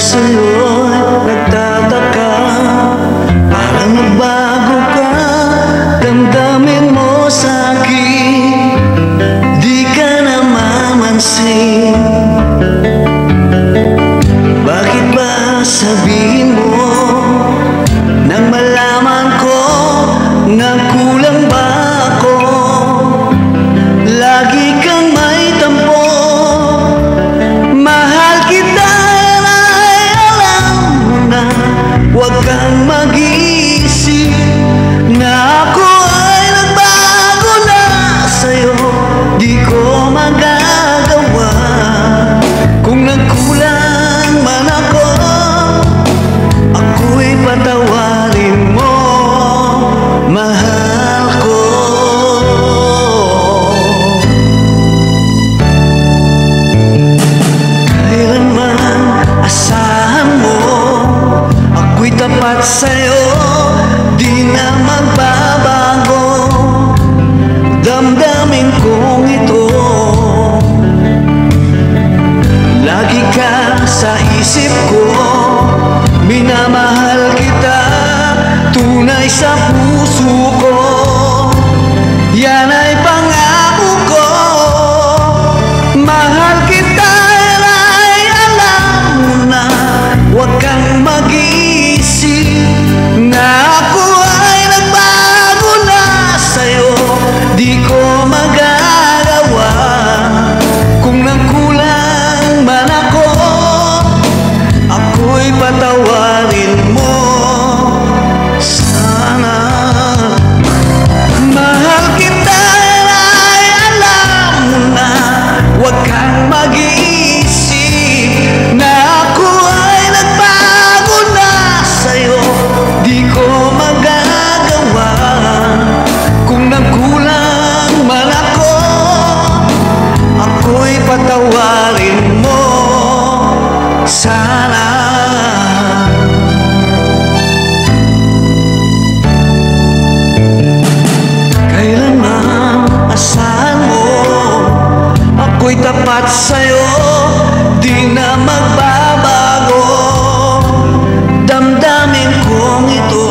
sa'yo'y nagtataka, parang nagbago ka, damdamin mo sa'kin, di ka namamansin. Bakit ba sabihin mo nang malaman ko na kulang ba ako? Lagi kang may tampo, mahal kita ay alam mo na. Huwag kang mag-iisip na ako ay nagbago na sa'yo, di ko magagawa. Kung nagkulang man ako, ako'y patawarin mo, mahal ko. Kailanman asahan mo, ako'y tapat sa'yo, di na magbabago. Damdamin kong ito, lagi ka sa isip ko, minamahal kita, tunay sa puso ko. Yan ay pangako ko, mahal kita ay alam mo na. Huwag kang mag-iisip na ako ay nagbago na sa'yo, di ko magagawa. Kung nagkulang man ako, ako'y patawarin mo, sana. Mahal kita ay alam mo na. Huwag kang mag-iisip na ako ay nagbago na sa'yo, di ko magagawa. Kung nagkulang man ako, ako'y patawarin mo, sana. Kailanman asahan mo, ako'y tapat sa'yo, di na magbabago. Damdamin kong ito,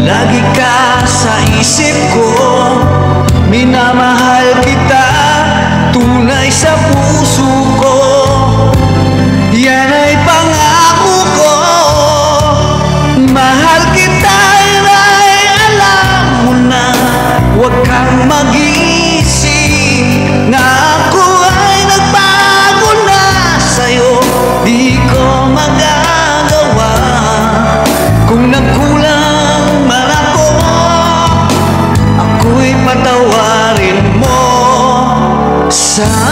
lagi ka sa isip ko, minamahal kita, tunay sa puso ko. Yan ay pangako ko, mahal kita ay alam mo na. Huwag kang mag-iisip na ako ay nagbago na sa'yo, di ko magagawa. Kung nagkulang man ako, ako'y patawarin mo, sana.